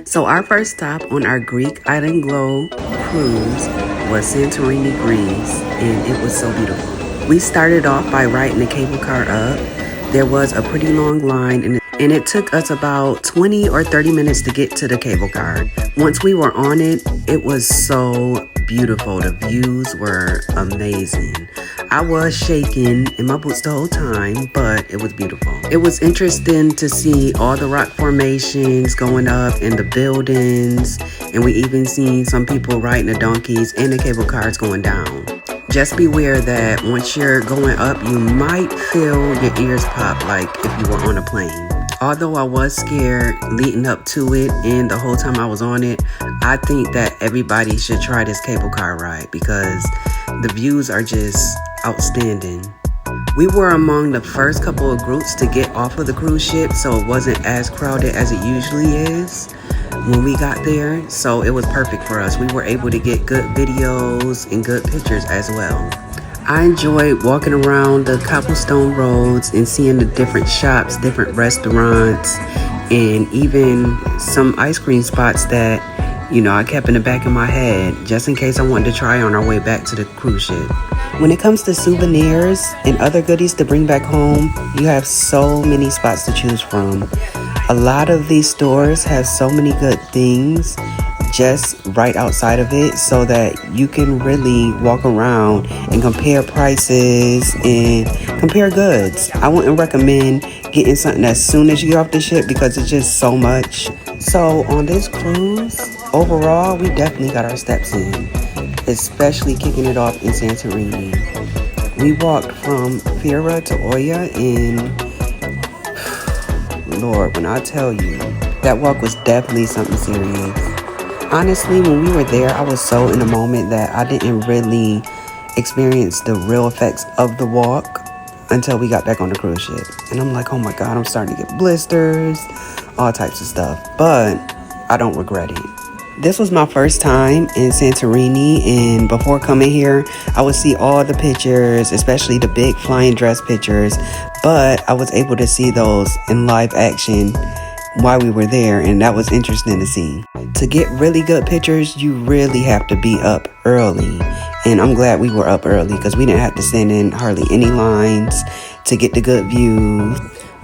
So our first stop on our Greek Island Glow cruise was Santorini, Greece, and it was so beautiful. We started off by riding the cable car up. There was a pretty long line, and it took us about 20 or 30 minutes to get to the cable car. Once we were on it, it was so beautiful. The views were amazing. I was shaking in my boots the whole time, but it was beautiful. It was interesting to see all the rock formations going up and the buildings, and we even seen some people riding the donkeys and the cable cars going down. Just beware that once you're going up, you might feel your ears pop like if you were on a plane. Although I was scared leading up to it and the whole time I was on it, I think that everybody should try this cable car ride because the views are just outstanding. We were among the first couple of groups to get off of the cruise ship, so it wasn't as crowded as it usually is when we got there. So it was perfect for us. We were able to get good videos and good pictures as well. I enjoyed walking around the cobblestone roads and seeing the different shops, different restaurants, and even some ice cream spots that, I kept in the back of my head just in case I wanted to try on our way back to the cruise ship. When it comes to souvenirs and other goodies to bring back home, you have so many spots to choose from. A lot of these stores have so many good things just right outside of it so that you can really walk around and compare prices and compare goods. I wouldn't recommend getting something as soon as you get off the ship because it's just so much. So on this cruise, overall, we definitely got our steps in, especially kicking it off in Santorini. We walked from Fira to Oya, and Lord, when I tell you, that walk was definitely something serious. Honestly, when we were there, I was so in the moment that I didn't really experience the real effects of the walk until we got back on the cruise ship. And I'm like, oh my God, I'm starting to get blisters, all types of stuff. But I don't regret it. This was my first time in Santorini, and before coming here, I would see all the pictures, especially the big flying dress pictures, but I was able to see those in live action while we were there, and that was interesting to see. To get really good pictures, you really have to be up early, and I'm glad we were up early because we didn't have to stand in hardly any lines to get the good views.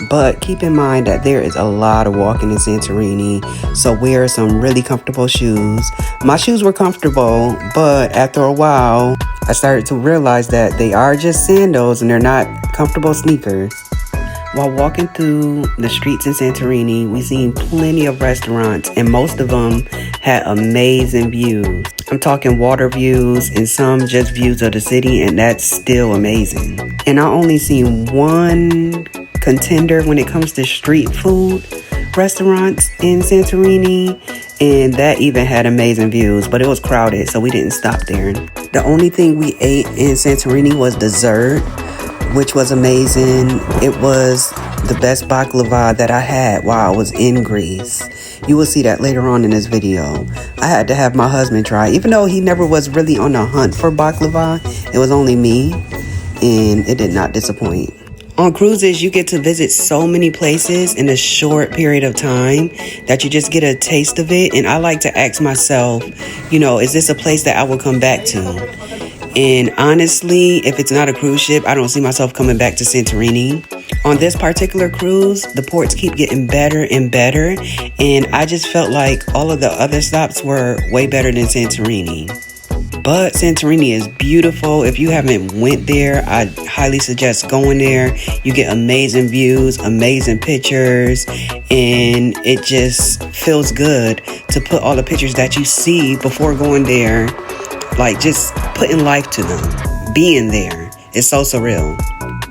But keep in mind that there is a lot of walking in Santorini, so wear some really comfortable shoes. My shoes were comfortable, but after a while, I started to realize that they are just sandals and they're not comfortable sneakers. While walking through the streets in Santorini, we seen plenty of restaurants, and most of them had amazing views. I'm talking water views and some just views of the city, and that's still amazing. And I only seen one contender when it comes to street food restaurants in Santorini, and that even had amazing views, but it was crowded, so we didn't stop there. The only thing we ate in Santorini was dessert, which was amazing. It was the best baklava that I had while I was in Greece. You will see that later on in this video. I had to have my husband try, even though he never was really on the hunt for baklava. It was only me, and it did not disappoint. On cruises, you get to visit so many places in a short period of time that you just get a taste of it. And I like to ask myself, is this a place that I will come back to? And honestly, if it's not a cruise ship, I don't see myself coming back to Santorini. On this particular cruise, the ports keep getting better and better. And I just felt like all of the other stops were way better than Santorini. But Santorini is beautiful. If you haven't went there, I highly suggest going there. You get amazing views, amazing pictures, and it just feels good to put all the pictures that you see before going there, like just putting life to them. Being there is so surreal.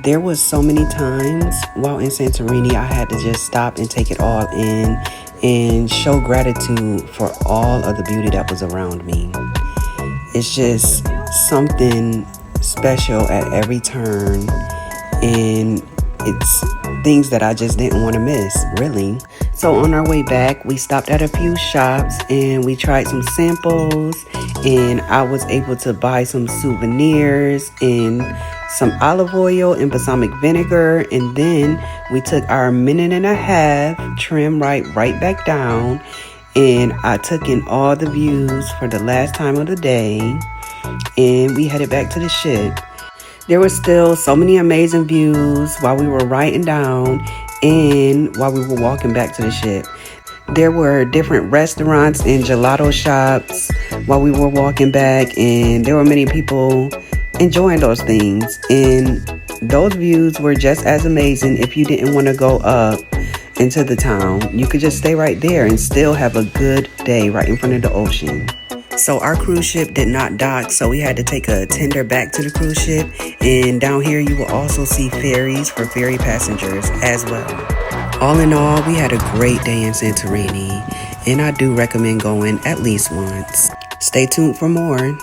There was so many times while in Santorini, I had to just stop and take it all in and show gratitude for all of the beauty that was around me. It's just something special at every turn, and it's things that I just didn't want to miss, really. So on our way back, we stopped at a few shops and we tried some samples, and I was able to buy some souvenirs and some olive oil and balsamic vinegar, and then we took our minute and a half trim right back down, and I took in all the views for the last time of the day, and we headed back to the ship. There were still so many amazing views while we were writing down and while we were walking back to the ship. There were different restaurants and gelato shops while we were walking back, and there were many people enjoying those things. And those views were just as amazing if you didn't want to go up into the town. You could just stay right there and still have a good day right in front of the ocean. So our cruise ship did not dock, so we had to take a tender back to the cruise ship. And down here you will also see ferries for ferry passengers as well. All in all, we had a great day in Santorini, and I do recommend going at least once. Stay tuned for more.